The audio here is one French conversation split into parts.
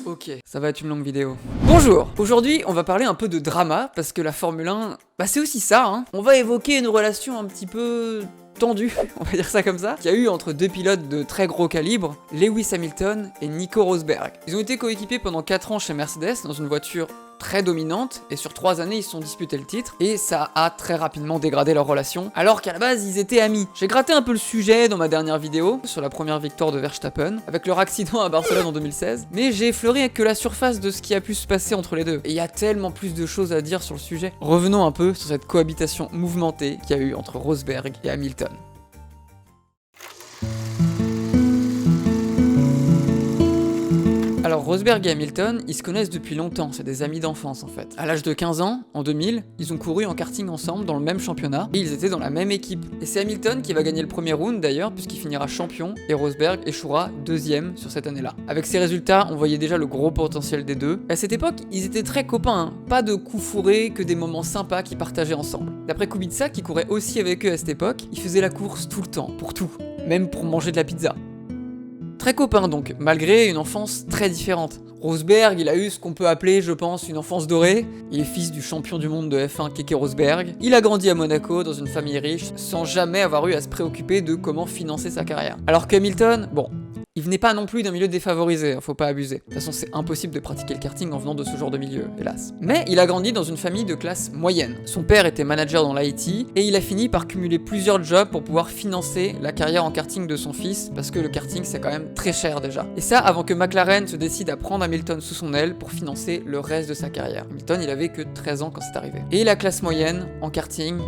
Ok, ça va être une longue vidéo. Bonjour. Aujourd'hui, on va parler un peu de drama, parce que la Formule 1, c'est aussi ça, hein. On va évoquer une relation un petit peu tendue, on va dire ça comme ça, qu'il y a eu entre deux pilotes de très gros calibre, Lewis Hamilton et Nico Rosberg. Ils ont été coéquipés pendant 4 ans chez Mercedes, dans une voiture très dominante, et sur 3 années ils se sont disputés le titre, et ça a très rapidement dégradé leur relation, alors qu'à la base ils étaient amis. J'ai gratté un peu le sujet dans ma dernière vidéo, sur la première victoire de Verstappen, avec leur accident à Barcelone en 2016, mais j'ai effleuré que la surface de ce qui a pu se passer entre les deux, et il y a tellement plus de choses à dire sur le sujet. Revenons un peu sur cette cohabitation mouvementée qu'il y a eu entre Rosberg et Hamilton. Alors Rosberg et Hamilton, ils se connaissent depuis longtemps, c'est des amis d'enfance en fait. À l'âge de 15 ans, en 2000, ils ont couru en karting ensemble dans le même championnat, et ils étaient dans la même équipe. Et c'est Hamilton qui va gagner le premier round d'ailleurs, puisqu'il finira champion, et Rosberg échouera deuxième sur cette année-là. Avec ces résultats, on voyait déjà le gros potentiel des deux. À cette époque, ils étaient très copains, hein. Pas de coups fourrés, que des moments sympas qu'ils partageaient ensemble. D'après Kubica, qui courait aussi avec eux à cette époque, ils faisaient la course tout le temps, pour tout, même pour manger de la pizza. Très copains donc, malgré une enfance très différente. Rosberg, il a eu ce qu'on peut appeler, je pense, une enfance dorée. Il est fils du champion du monde de F1 Keke Rosberg. Il a grandi à Monaco, dans une famille riche, sans jamais avoir eu à se préoccuper de comment financer sa carrière. Alors qu'Hamilton, bon, il venait pas non plus d'un milieu défavorisé, hein, faut pas abuser. De toute façon, c'est impossible de pratiquer le karting en venant de ce genre de milieu, hélas. Mais il a grandi dans une famille de classe moyenne. Son père était manager dans l'IT, et il a fini par cumuler plusieurs jobs pour pouvoir financer la carrière en karting de son fils, parce que le karting c'est quand même très cher déjà. Et ça avant que McLaren se décide à prendre Hamilton sous son aile pour financer le reste de sa carrière. Hamilton, il avait que 13 ans quand c'est arrivé. Et la classe moyenne, en karting,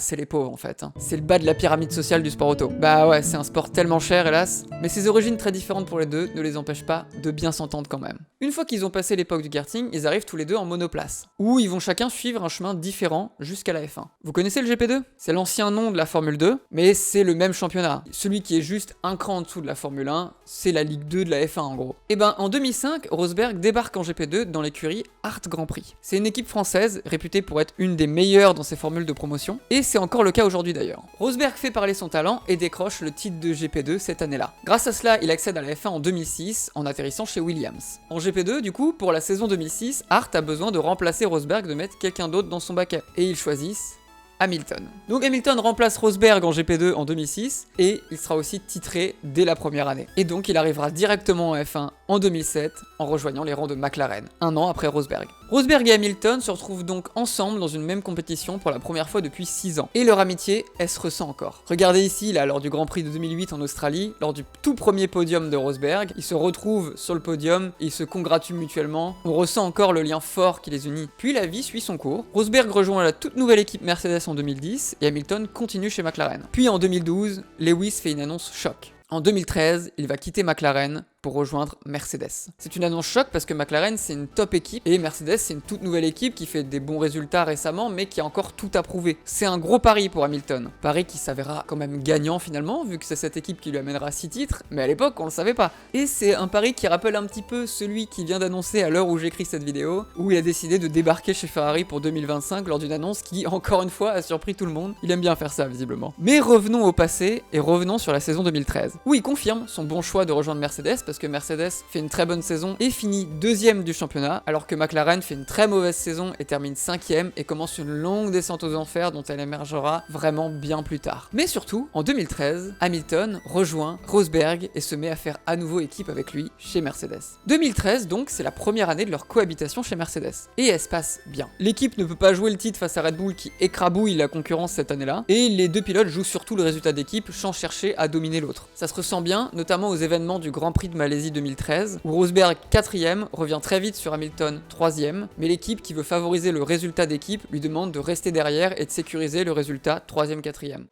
c'est les pauvres en fait, hein. C'est le bas de la pyramide sociale du sport auto. Ouais, c'est un sport tellement cher hélas, mais ces origines très différentes pour les deux ne les empêchent pas de bien s'entendre quand même. Une fois qu'ils ont passé l'époque du karting, ils arrivent tous les deux en monoplace, où ils vont chacun suivre un chemin différent jusqu'à la F1. Vous connaissez le GP2 ? C'est l'ancien nom de la Formule 2, mais c'est le même championnat. Celui qui est juste un cran en dessous de la Formule 1, c'est la Ligue 2 de la F1 en gros. Et en 2005, Rosberg débarque en GP2 dans l'écurie Art Grand Prix. C'est une équipe française réputée pour être une des meilleures dans ses formules de promotion, et c'est encore le cas aujourd'hui d'ailleurs. Rosberg fait parler son talent et décroche le titre de GP2 cette année-là. Grâce à cela, il accède à la F1 en 2006 en atterrissant chez Williams. En GP2, du coup, pour la saison 2006, Art a besoin de remplacer Rosberg, de mettre quelqu'un d'autre dans son baquet. Et ils choisissent Hamilton. Donc Hamilton remplace Rosberg en GP2 en 2006 et il sera aussi titré dès la première année. Et donc il arrivera directement en F1 en 2007 en rejoignant les rangs de McLaren, un an après Rosberg. Rosberg et Hamilton se retrouvent donc ensemble dans une même compétition pour la première fois depuis 6 ans. Et leur amitié, elle se ressent encore. Regardez ici, là, lors du Grand Prix de 2008 en Australie, lors du tout premier podium de Rosberg, ils se retrouvent sur le podium et ils se congratulent mutuellement. On ressent encore le lien fort qui les unit. Puis la vie suit son cours. Rosberg rejoint la toute nouvelle équipe Mercedes en 2010 et Hamilton continue chez McLaren. Puis en 2012, Lewis fait une annonce choc. En 2013, il va quitter McLaren pour rejoindre Mercedes. C'est une annonce choc parce que McLaren c'est une top équipe et Mercedes c'est une toute nouvelle équipe qui fait des bons résultats récemment mais qui a encore tout à prouver. C'est un gros pari pour Hamilton. Pari qui s'avérera quand même gagnant finalement vu que c'est cette équipe qui lui amènera 6 titres, mais à l'époque on le savait pas. Et c'est un pari qui rappelle un petit peu celui qui vient d'annoncer à l'heure où j'écris cette vidéo, où il a décidé de débarquer chez Ferrari pour 2025 lors d'une annonce qui encore une fois a surpris tout le monde. Il aime bien faire ça visiblement. Mais revenons au passé et revenons sur la saison 2013, où il confirme son bon choix de rejoindre Mercedes parce que Mercedes fait une très bonne saison et finit 2ème du championnat, alors que McLaren fait une très mauvaise saison et termine 5ème et commence une longue descente aux enfers dont elle émergera vraiment bien plus tard. Mais surtout, en 2013, Hamilton rejoint Rosberg et se met à faire à nouveau équipe avec lui chez Mercedes. 2013 donc, c'est la première année de leur cohabitation chez Mercedes. Et elle se passe bien. L'équipe ne peut pas jouer le titre face à Red Bull qui écrabouille la concurrence cette année-là, et les deux pilotes jouent surtout le résultat d'équipe sans chercher à dominer l'autre. Ça se ressent bien, notamment aux événements du Grand Prix de Malaisie 2013, où Rosberg 4ème revient très vite sur Hamilton 3ème, mais l'équipe qui veut favoriser le résultat d'équipe lui demande de rester derrière et de sécuriser le résultat 3ème, 4ème.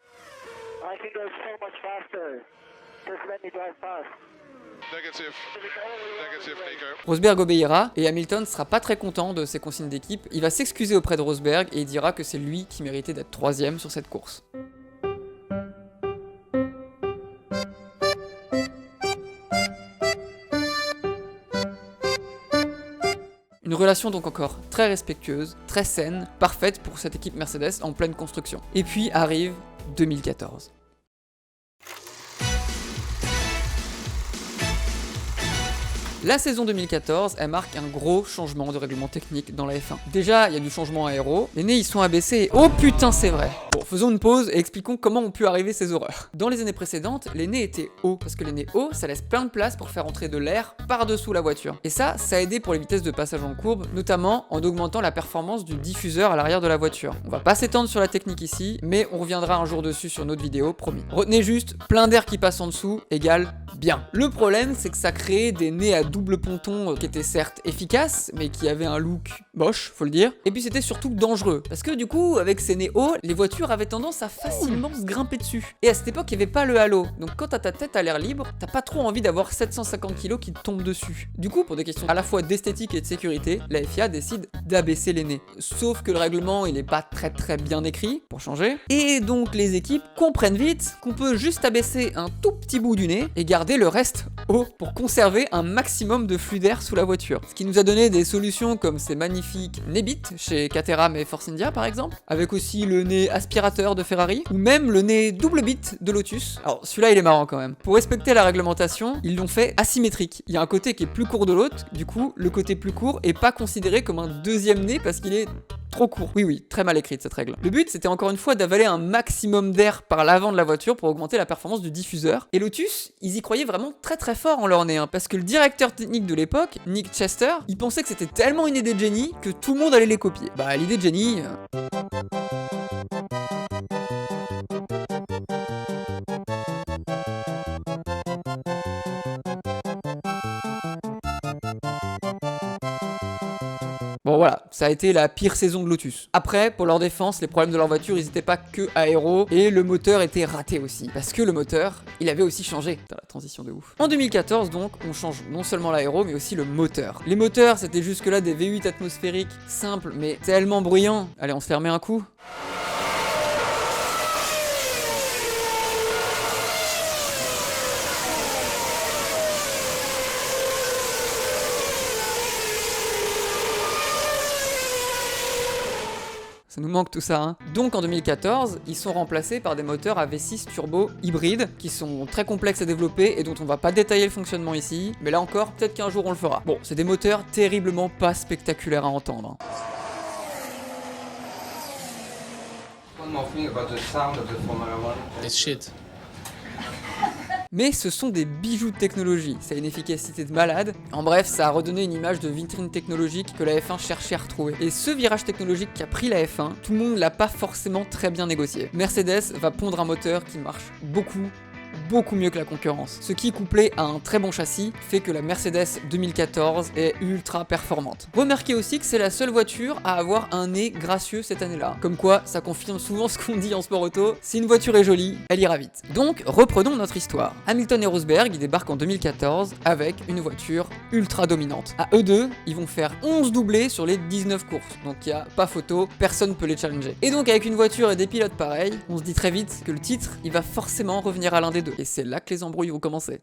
Rosberg obéira et Hamilton sera pas très content de ses consignes d'équipe, il va s'excuser auprès de Rosberg et il dira que c'est lui qui méritait d'être 3ème sur cette course. Une relation donc encore très respectueuse, très saine, parfaite pour cette équipe Mercedes en pleine construction. Et puis arrive 2014. La saison 2014, elle marque un gros changement de règlement technique dans la F1. Déjà, il y a du changement aéro, les nez ils sont abaissés et oh putain c'est vrai. Bon, faisons une pause et expliquons comment ont pu arriver ces horreurs. Dans les années précédentes, les nez étaient hauts, parce que les nez hauts, ça laisse plein de place pour faire entrer de l'air par-dessous la voiture. Et ça a aidé pour les vitesses de passage en courbe, notamment en augmentant la performance du diffuseur à l'arrière de la voiture. On va pas s'étendre sur la technique ici, mais on reviendra un jour dessus sur notre vidéo, promis. Retenez juste, plein d'air qui passe en dessous égale bien. Le problème, c'est que ça créait des nez à double ponton qui étaient certes efficaces, mais qui avaient un look moche, faut le dire. Et puis c'était surtout dangereux, parce que du coup, avec ces nez hauts, les voitures avaient tendance à facilement se grimper dessus. Et à cette époque, il n'y avait pas le halo, donc quand t'as ta tête à l'air libre, t'as pas trop envie d'avoir 750 kg qui te tombent dessus. Du coup, pour des questions à la fois d'esthétique et de sécurité, la FIA décide d'abaisser les nez. Sauf que le règlement, il est pas très bien écrit, pour changer. Et donc les équipes comprennent vite qu'on peut juste abaisser un tout petit bout du nez et garder le reste haut pour conserver un maximum de flux d'air sous la voiture. Ce qui nous a donné des solutions comme ces magnifiques Nebit chez Caterham et Force India par exemple, avec aussi le nez aspirateur de Ferrari, ou même le nez double bit de Lotus. Alors celui-là il est marrant quand même. Pour respecter la réglementation, ils l'ont fait asymétrique. Il y a un côté qui est plus court de l'autre, du coup le côté plus court est pas considéré comme un deuxième nez parce qu'il est trop court. Oui, très mal écrite cette règle. Le but, c'était encore une fois d'avaler un maximum d'air par l'avant de la voiture pour augmenter la performance du diffuseur. Et Lotus, ils y croyaient vraiment très fort en leur nez, parce que le directeur technique de l'époque, Nick Chester, il pensait que c'était tellement une idée de génie que tout le monde allait les copier. Bah, l'idée de génie... Bon voilà, ça a été la pire saison de Lotus. Après, pour leur défense, les problèmes de leur voiture, ils étaient pas que aéro, et le moteur était raté aussi. Parce que le moteur, il avait aussi changé. Putain, la transition de ouf. En 2014, donc, on change non seulement l'aéro, mais aussi le moteur. Les moteurs, c'était jusque-là des V8 atmosphériques, simples, mais tellement bruyants. Allez, on se fermait un coup. Ça nous manque tout ça, hein. Donc en 2014, ils sont remplacés par des moteurs à V6 turbo hybrides, qui sont très complexes à développer et dont on va pas détailler le fonctionnement ici, mais là encore, peut-être qu'un jour on le fera. Bon, c'est des moteurs terriblement pas spectaculaires à entendre. One more thing about the sound of the Formula One. It's shit. Mais ce sont des bijoux de technologie, ça a une efficacité de malade. En bref, ça a redonné une image de vitrine technologique que la F1 cherchait à retrouver. Et ce virage technologique qu'a pris la F1, tout le monde l'a pas forcément très bien négocié. Mercedes va pondre un moteur qui marche beaucoup mieux que la concurrence. Ce qui, couplé à un très bon châssis, fait que la Mercedes 2014 est ultra performante. Remarquez aussi que c'est la seule voiture à avoir un nez gracieux cette année-là. Comme quoi, ça confirme souvent ce qu'on dit en sport auto, si une voiture est jolie, elle ira vite. Donc, reprenons notre histoire. Hamilton et Rosberg, ils débarquent en 2014 avec une voiture ultra dominante. À eux deux, ils vont faire 11 doublés sur les 19 courses. Donc il n'y a pas photo, personne peut les challenger. Et donc avec une voiture et des pilotes pareils, on se dit très vite que le titre, il va forcément revenir à l'un des deux. Et c'est là que les embrouilles vont commencer.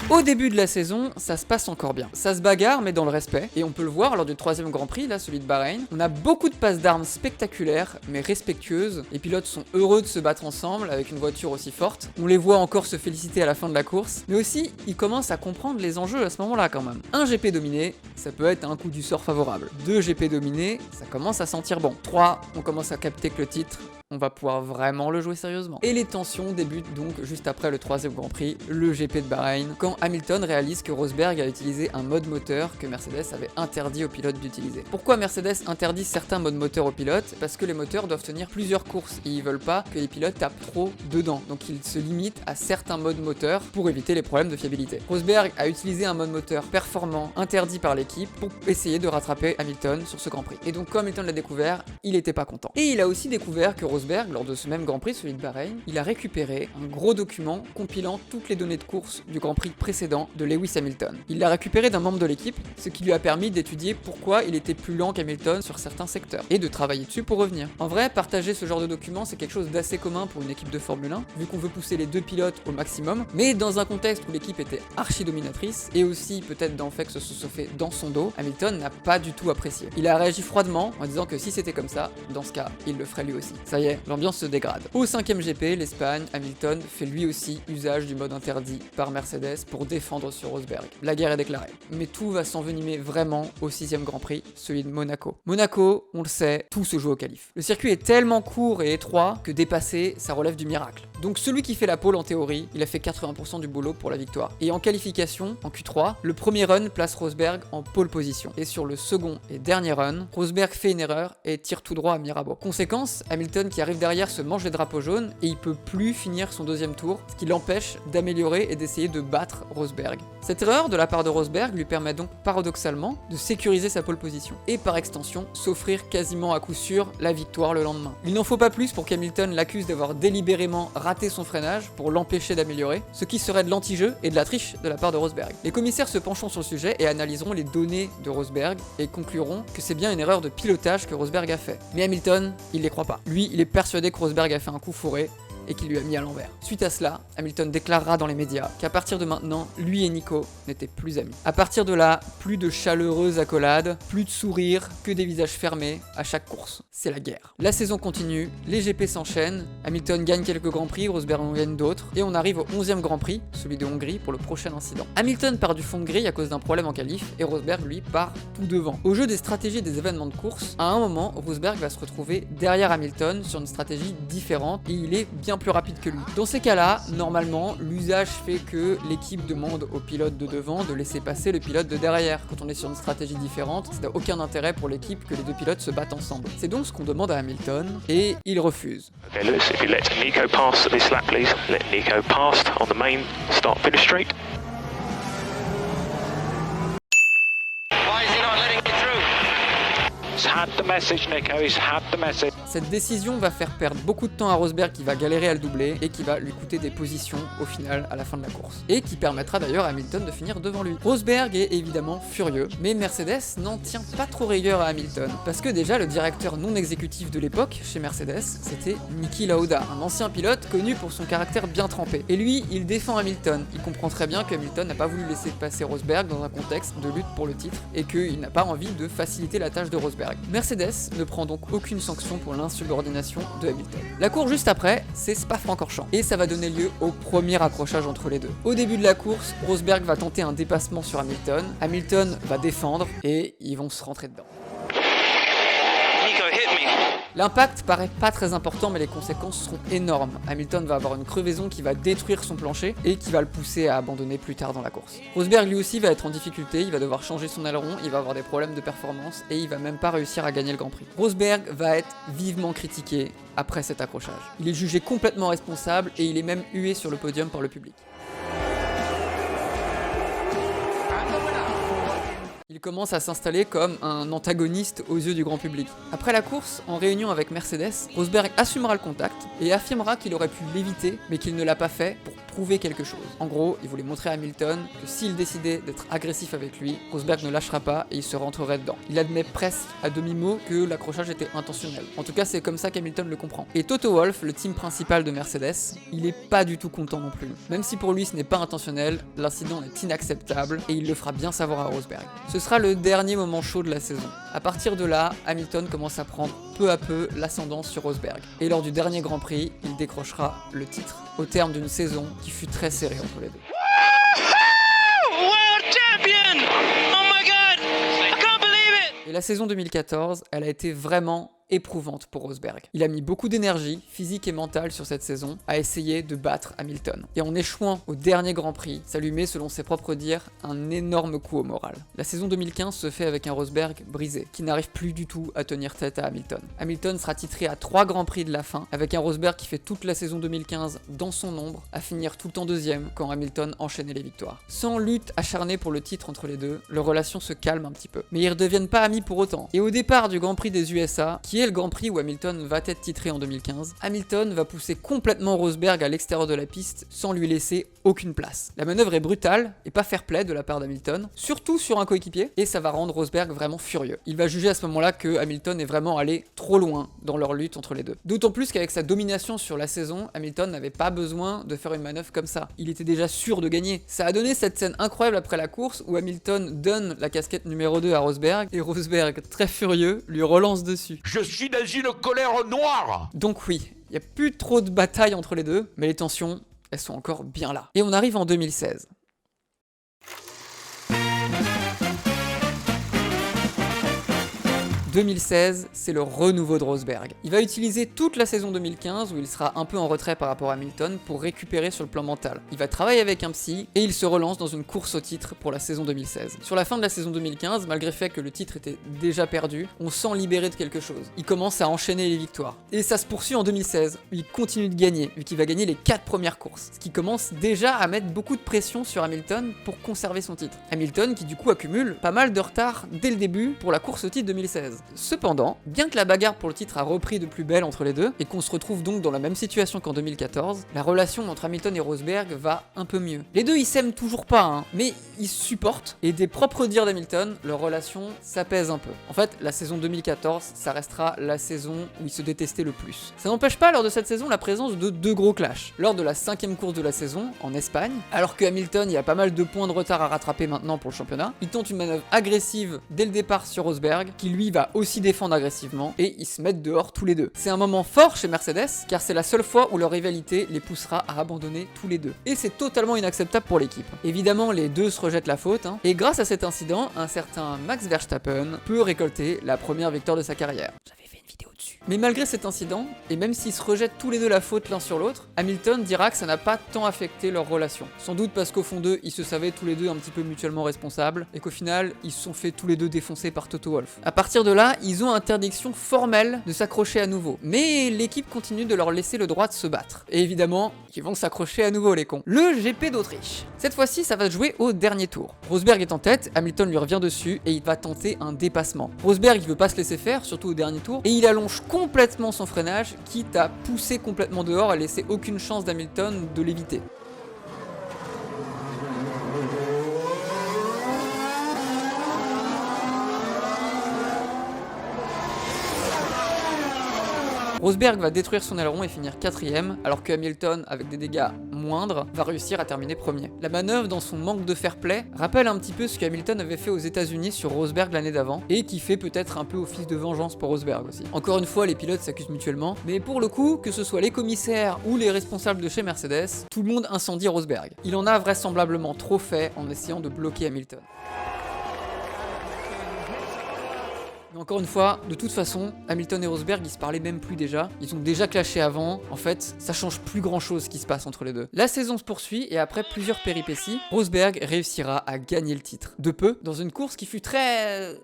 Au début de la saison, ça se passe encore bien. Ça se bagarre, mais dans le respect. Et on peut le voir lors du 3e Grand Prix, là, celui de Bahreïn. On a beaucoup de passes d'armes spectaculaires, mais respectueuses. Les pilotes sont heureux de se battre ensemble avec une voiture aussi forte. On les voit encore se féliciter à la fin de la course. Mais aussi, ils commencent à comprendre les enjeux à ce moment-là quand même. Un GP dominé, ça peut être un coup du sort favorable. 2 GP dominés, ça commence à sentir bon. 3, on commence à capter que le titre, on va pouvoir vraiment le jouer sérieusement. Et les tensions débutent donc juste après le 3e Grand Prix, le GP de Bahreïn, quand Hamilton réalise que Rosberg a utilisé un mode moteur que Mercedes avait interdit aux pilotes d'utiliser. Pourquoi Mercedes interdit certains modes moteurs aux pilotes? Parce que les moteurs doivent tenir plusieurs courses et ils veulent pas que les pilotes tapent trop dedans. Donc ils se limitent à certains modes moteurs pour éviter les problèmes de fiabilité. Rosberg a utilisé un mode moteur performant interdit par l'équipe pour essayer de rattraper Hamilton sur ce Grand Prix. Et donc quand Hamilton l'a découvert, il était pas content. Et il a aussi découvert que Rosberg, lors de ce même Grand Prix, celui de Bahreïn, il a récupéré un gros document compilant toutes les données de course du Grand Prix précédent de Lewis Hamilton. Il l'a récupéré d'un membre de l'équipe, ce qui lui a permis d'étudier pourquoi il était plus lent qu'Hamilton sur certains secteurs, et de travailler dessus pour revenir. En vrai, partager ce genre de document, c'est quelque chose d'assez commun pour une équipe de Formule 1, vu qu'on veut pousser les deux pilotes au maximum, mais dans un contexte où l'équipe était archi dominatrice, et aussi peut-être dans le fait que ce soit fait dans son dos, Hamilton n'a pas du tout apprécié. Il a réagi froidement en disant que si c'était comme ça, dans ce cas, il le ferait lui aussi. Ça y est, y est, l'ambiance se dégrade. Au 5ème GP, l'Espagne, Hamilton fait lui aussi usage du mode interdit par Mercedes pour défendre sur Rosberg. La guerre est déclarée. Mais tout va s'envenimer vraiment au 6ème Grand Prix, celui de Monaco. Monaco, on le sait, tout se joue au qualif. Le circuit est tellement court et étroit que dépasser, ça relève du miracle. Donc celui qui fait la pole en théorie, il a fait 80% du boulot pour la victoire. Et en qualification, en Q3, le premier run place Rosberg en pole position. Et sur le second et dernier run, Rosberg fait une erreur et tire tout droit à Mirabeau. Conséquence, Hamilton qui arrive derrière se mange les drapeaux jaunes et il peut plus finir son deuxième tour, ce qui l'empêche d'améliorer et d'essayer de battre Rosberg. Cette erreur de la part de Rosberg lui permet donc paradoxalement de sécuriser sa pole position et par extension s'offrir quasiment à coup sûr la victoire le lendemain. Il n'en faut pas plus pour qu'Hamilton l'accuse d'avoir délibérément raté son freinage pour l'empêcher d'améliorer, ce qui serait de l'anti-jeu et de la triche de la part de Rosberg. Les commissaires se pencheront sur le sujet et analyseront les données de Rosberg et concluront que c'est bien une erreur de pilotage que Rosberg a fait. Mais Hamilton, il les croit pas. Lui, il est persuadé que Rosberg a fait un coup fourré et qu'il lui a mis à l'envers. Suite à cela, Hamilton déclarera dans les médias qu'à partir de maintenant, lui et Nico n'étaient plus amis. À partir de là, plus de chaleureuses accolades, plus de sourires, que des visages fermés à chaque course. C'est la guerre. La saison continue, les GP s'enchaînent, Hamilton gagne quelques grands prix, Rosberg en gagne d'autres, et on arrive au 11e Grand Prix, celui de Hongrie, pour le prochain incident. Hamilton part du fond de grille à cause d'un problème en qualif, et Rosberg, lui, part tout devant. Au jeu des stratégies et des événements de course, à un moment, Rosberg va se retrouver derrière Hamilton sur une stratégie différente, et il est bien plus rapide que lui. Dans ces cas-là, normalement, l'usage fait que l'équipe demande au pilote de devant de laisser passer le pilote de derrière. Quand on est sur une stratégie différente, ça n'a aucun intérêt pour l'équipe que les deux pilotes se battent ensemble. C'est donc ce qu'on demande à Hamilton, et il refuse. Okay, Lewis, if you let Nico pass this lap, please. Let Nico pass on the main start-finish straight. Why is he not letting it through? He's had the message, Nico. He's had the message. Cette décision va faire perdre beaucoup de temps à Rosberg qui va galérer à le doubler et qui va lui coûter des positions au final à la fin de la course. Et qui permettra d'ailleurs à Hamilton de finir devant lui. Rosberg est évidemment furieux, mais Mercedes n'en tient pas trop rigueur à Hamilton. Parce que déjà le directeur non exécutif de l'époque chez Mercedes, c'était Niki Lauda, un ancien pilote connu pour son caractère bien trempé. Et lui, il défend Hamilton. Il comprend très bien que Hamilton n'a pas voulu laisser passer Rosberg dans un contexte de lutte pour le titre et qu'il n'a pas envie de faciliter la tâche de Rosberg. Mercedes ne prend donc aucune sanction pour l'insubordination de Hamilton. La course juste après, c'est Spa-Francorchamps, et ça va donner lieu au premier accrochage entre les deux. Au début de la course, Rosberg va tenter un dépassement sur Hamilton, Hamilton va défendre, et ils vont se rentrer dedans. L'impact paraît pas très important, mais les conséquences seront énormes. Hamilton va avoir une crevaison qui va détruire son plancher et qui va le pousser à abandonner plus tard dans la course. Rosberg lui aussi va être en difficulté, il va devoir changer son aileron, il va avoir des problèmes de performance et il va même pas réussir à gagner le Grand Prix. Rosberg va être vivement critiqué après cet accrochage. Il est jugé complètement responsable et il est même hué sur le podium par le public. Il commence à s'installer comme un antagoniste aux yeux du grand public. Après la course, en réunion avec Mercedes, Rosberg assumera le contact et affirmera qu'il aurait pu l'éviter, mais qu'il ne l'a pas fait pour prouver quelque chose. En gros, il voulait montrer à Hamilton que s'il décidait d'être agressif avec lui, Rosberg ne lâchera pas et il se rentrerait dedans. Il admet presque à demi-mot que l'accrochage était intentionnel. En tout cas, c'est comme ça qu'Hamilton le comprend. Et Toto Wolff, le team principal de Mercedes, il est pas du tout content non plus. Même si pour lui ce n'est pas intentionnel, l'incident est inacceptable et il le fera bien savoir à Rosberg. Ce sera le dernier moment chaud de la saison. À partir de là, Hamilton commence à prendre peu à peu l'ascendance sur Rosberg. Et lors du dernier Grand Prix, il décrochera le titre, au terme d'une saison qui fut très serrée entre les deux. World champion! Oh my god! I can't believe it! Et la saison 2014, elle a été vraiment éprouvante pour Rosberg. Il a mis beaucoup d'énergie, physique et mentale sur cette saison, à essayer de battre Hamilton. Et en échouant au dernier Grand Prix, ça lui met, selon ses propres dires, un énorme coup au moral. La saison 2015 se fait avec un Rosberg brisé, qui n'arrive plus du tout à tenir tête à Hamilton. Hamilton sera titré à 3 Grands Prix de la fin, avec un Rosberg qui fait toute la saison 2015 dans son ombre, à finir tout le temps deuxième quand Hamilton enchaînait les victoires. Sans lutte acharnée pour le titre entre les deux, leur relation se calme un petit peu. Mais ils redeviennent pas amis pour autant. Et au départ du Grand Prix des USA, qui est le Grand Prix où Hamilton va être titré en 2015, Hamilton va pousser complètement Rosberg à l'extérieur de la piste sans lui laisser aucune place. La manœuvre est brutale et pas fair-play de la part d'Hamilton, surtout sur un coéquipier, et ça va rendre Rosberg vraiment furieux. Il va juger à ce moment-là que Hamilton est vraiment allé trop loin dans leur lutte entre les deux. D'autant plus qu'avec sa domination sur la saison, Hamilton n'avait pas besoin de faire une manœuvre comme ça. Il était déjà sûr de gagner. Ça a donné cette scène incroyable après la course où Hamilton donne la casquette numéro 2 à Rosberg, et Rosberg, très furieux, lui relance dessus. Je suis dans une colère noire. Donc oui, il n'y a plus trop de bataille entre les deux, mais les tensions, elles sont encore bien là. Et on arrive en 2016. « 2016, c'est le renouveau de Rosberg. Il va utiliser toute la saison 2015 où il sera un peu en retrait par rapport à Hamilton pour récupérer sur le plan mental. Il va travailler avec un psy et il se relance dans une course au titre pour la saison 2016. Sur la fin de la saison 2015, malgré le fait que le titre était déjà perdu, on sent libéré de quelque chose. Il commence à enchaîner les victoires. Et ça se poursuit en 2016, où il continue de gagner, vu qu'il va gagner les 4 premières courses. Ce qui commence déjà à mettre beaucoup de pression sur Hamilton pour conserver son titre. Hamilton qui du coup accumule pas mal de retard dès le début pour la course au titre 2016. Cependant, bien que la bagarre pour le titre a repris de plus belle entre les deux, et qu'on se retrouve donc dans la même situation qu'en 2014, la relation entre Hamilton et Rosberg va un peu mieux. Les deux ils s'aiment toujours pas, hein, mais ils se supportent, et des propres dires d'Hamilton, leur relation s'apaise un peu. En fait, la saison 2014, ça restera la saison où ils se détestaient le plus. Ça n'empêche pas lors de cette saison la présence de 2 gros clashs. Lors de la 5e course de la saison, en Espagne, alors que Hamilton, il y a pas mal de points de retard à rattraper maintenant pour le championnat, il tente une manœuvre agressive dès le départ sur Rosberg, qui lui va aussi défendre agressivement, et ils se mettent dehors tous les deux. C'est un moment fort chez Mercedes, car c'est la seule fois où leur rivalité les poussera à abandonner tous les deux. Et c'est totalement inacceptable pour l'équipe. Évidemment, les deux se rejettent la faute, hein, et grâce à cet incident, un certain Max Verstappen peut récolter la première victoire de sa carrière. J'avais fait une vidéo dessus. Mais malgré cet incident, et même s'ils se rejettent tous les deux la faute l'un sur l'autre, Hamilton dira que ça n'a pas tant affecté leur relation. Sans doute parce qu'au fond d'eux, ils se savaient tous les deux un petit peu mutuellement responsables, et qu'au final, ils se sont fait tous les deux défoncer par Toto Wolff. À partir de là, ils ont interdiction formelle de s'accrocher à nouveau. Mais l'équipe continue de leur laisser le droit de se battre. Et évidemment, ils vont s'accrocher à nouveau les cons. Le GP d'Autriche. Cette fois-ci, ça va se jouer au dernier tour. Rosberg est en tête, Hamilton lui revient dessus, et il va tenter un dépassement. Rosberg, il veut pas se laisser faire, surtout au dernier tour, et il allonge complètement son freinage, quitte à pousser complètement dehors et laisser aucune chance d'Hamilton de l'éviter. Rosberg va détruire son aileron et finir 4ème, alors que Hamilton, avec des dégâts moindres, va réussir à terminer premier. La manœuvre, dans son manque de fair play, rappelle un petit peu ce que Hamilton avait fait aux États-Unis sur Rosberg l'année d'avant, et qui fait peut-être un peu office de vengeance pour Rosberg aussi. Encore une fois, les pilotes s'accusent mutuellement, mais pour le coup, que ce soit les commissaires ou les responsables de chez Mercedes, tout le monde incendie Rosberg. Il en a vraisemblablement trop fait en essayant de bloquer Hamilton. Mais encore une fois, de toute façon, Hamilton et Rosberg, ils se parlaient même plus déjà. Ils ont déjà clashé avant. En fait, ça change plus grand chose ce qui se passe entre les deux. La saison se poursuit et après plusieurs péripéties, Rosberg réussira à gagner le titre. De peu, dans une course qui fut très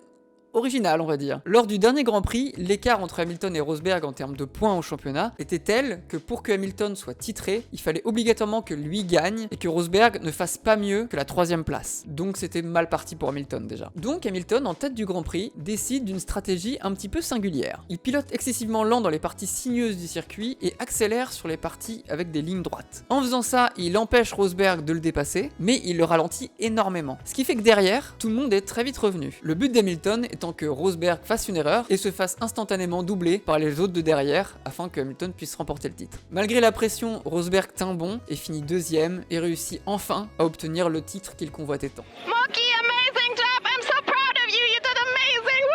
original, on va dire. Lors du dernier Grand Prix, l'écart entre Hamilton et Rosberg en termes de points au championnat était tel que pour que Hamilton soit titré, il fallait obligatoirement que lui gagne et que Rosberg ne fasse pas mieux que la 3ème place. Donc c'était mal parti pour Hamilton déjà. Donc Hamilton, en tête du Grand Prix, décide d'une stratégie un petit peu singulière. Il pilote excessivement lent dans les parties sinueuses du circuit et accélère sur les parties avec des lignes droites. En faisant ça, il empêche Rosberg de le dépasser, mais il le ralentit énormément. Ce qui fait que derrière, tout le monde est très vite revenu. Le but d'Hamilton est que Rosberg fasse une erreur et se fasse instantanément doubler par les autres de derrière afin que Hamilton puisse remporter le titre. Malgré la pression, Rosberg tint bon et finit 2ème et réussit enfin à obtenir le titre qu'il convoitait tant. Monkey, amazing job! I'm so proud of you! You did amazing!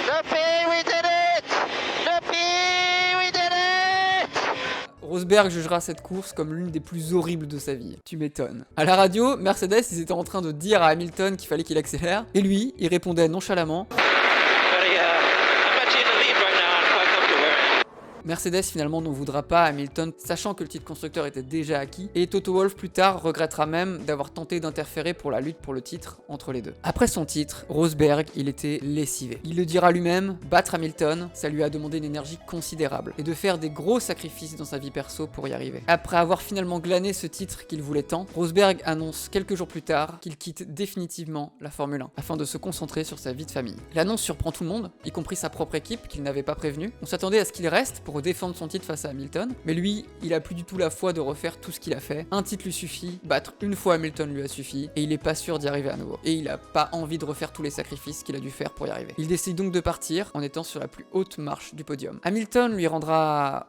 Woohoo! Duffy, we did it! Duffy, we did it! Rosberg jugera cette course comme l'une des plus horribles de sa vie. Tu m'étonnes. À la radio, Mercedes, ils étaient en train de dire à Hamilton qu'il fallait qu'il accélère, et lui, il répondait nonchalamment. Mercedes finalement n'en voudra pas à Hamilton, sachant que le titre constructeur était déjà acquis, et Toto Wolff plus tard regrettera même d'avoir tenté d'interférer pour la lutte pour le titre entre les deux. Après son titre, Rosberg, il était lessivé. Il le dira lui-même, battre Hamilton, ça lui a demandé une énergie considérable, et de faire des gros sacrifices dans sa vie perso pour y arriver. Après avoir finalement glané ce titre qu'il voulait tant, Rosberg annonce quelques jours plus tard qu'il quitte définitivement la Formule 1, afin de se concentrer sur sa vie de famille. L'annonce surprend tout le monde, y compris sa propre équipe qu'il n'avait pas prévenu. On s'attendait à ce qu'il reste pour défendre son titre face à Hamilton, mais lui, il a plus du tout la foi de refaire tout ce qu'il a fait. Un titre lui suffit, battre une fois Hamilton lui a suffi, et il est pas sûr d'y arriver à nouveau. Et il a pas envie de refaire tous les sacrifices qu'il a dû faire pour y arriver. Il décide donc de partir en étant sur la plus haute marche du podium. Hamilton lui rendra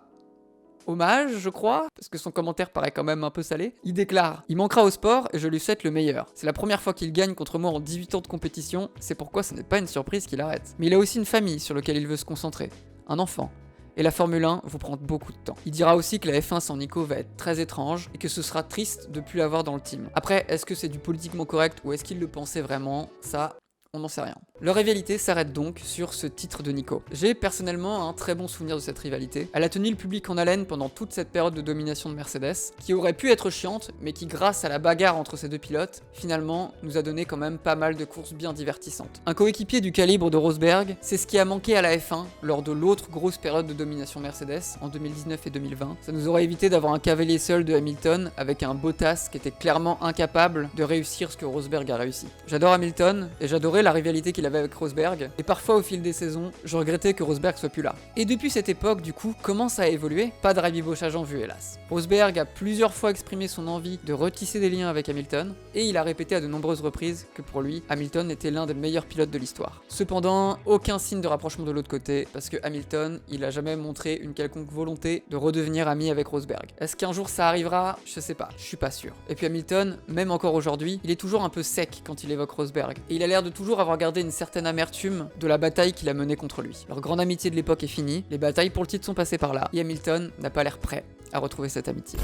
hommage, je crois, parce que son commentaire paraît quand même un peu salé. Il déclare: il manquera au sport et je lui souhaite le meilleur. C'est la première fois qu'il gagne contre moi en 18 ans de compétition, c'est pourquoi ce n'est pas une surprise qu'il arrête. Mais il a aussi une famille sur laquelle il veut se concentrer, un enfant. Et la Formule 1 vous prend beaucoup de temps. Il dira aussi que la F1 sans Nico va être très étrange et que ce sera triste de plus l'avoir dans le team. Après, est-ce que c'est du politiquement correct ou est-ce qu'il le pensait vraiment? Ça, on n'en sait rien. Leur rivalité s'arrête donc sur ce titre de Nico. J'ai personnellement un très bon souvenir de cette rivalité. Elle a tenu le public en haleine pendant toute cette période de domination de Mercedes, qui aurait pu être chiante, mais qui grâce à la bagarre entre ces deux pilotes, finalement nous a donné quand même pas mal de courses bien divertissantes. Un coéquipier du calibre de Rosberg, c'est ce qui a manqué à la F1 lors de l'autre grosse période de domination Mercedes, en 2019 et 2020. Ça nous aurait évité d'avoir un cavalier seul de Hamilton, avec un Bottas qui était clairement incapable de réussir ce que Rosberg a réussi. J'adore Hamilton, et j'adorais la rivalité qu'il avait avec Rosberg, et parfois au fil des saisons, je regrettais que Rosberg soit plus là. Et depuis cette époque, du coup, comment ça a évolué? Pas de rabibochage en vue, hélas. Rosberg a plusieurs fois exprimé son envie de retisser des liens avec Hamilton, et il a répété à de nombreuses reprises que pour lui, Hamilton était l'un des meilleurs pilotes de l'histoire. Cependant, aucun signe de rapprochement de l'autre côté, parce que Hamilton, il a jamais montré une quelconque volonté de redevenir ami avec Rosberg. Est-ce qu'un jour ça arrivera? Je sais pas, je suis pas sûr. Et puis Hamilton, même encore aujourd'hui, il est toujours un peu sec quand il évoque Rosberg, et il a l'air de toujours avoir gardé une certaine amertume de la bataille qu'il a menée contre lui. Leur grande amitié de l'époque est finie, les batailles pour le titre sont passées par là, et Hamilton n'a pas l'air prêt à retrouver cette amitié.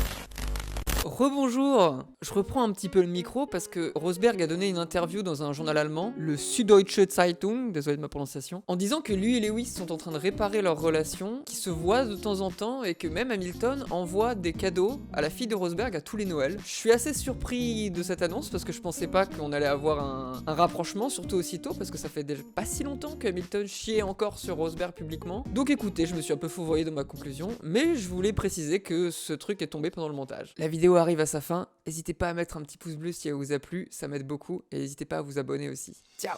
Rebonjour. Je reprends un petit peu le micro parce que Rosberg a donné une interview dans un journal allemand, le Süddeutsche Zeitung, désolé de ma prononciation, en disant que lui et Lewis sont en train de réparer leur relation, qu'ils se voient de temps en temps et que même Hamilton envoie des cadeaux à la fille de Rosberg à tous les Noëls. Je suis assez surpris de cette annonce parce que je pensais pas qu'on allait avoir un rapprochement, surtout aussitôt, parce que ça fait déjà pas si longtemps que Hamilton chiait encore sur Rosberg publiquement. Donc écoutez, je me suis un peu fourvoyé dans ma conclusion, mais je voulais préciser que ce truc est tombé pendant le montage. La vidéo arrive à sa fin, n'hésitez pas à mettre un petit pouce bleu si elle vous a plu, ça m'aide beaucoup, et n'hésitez pas à vous abonner aussi. Ciao!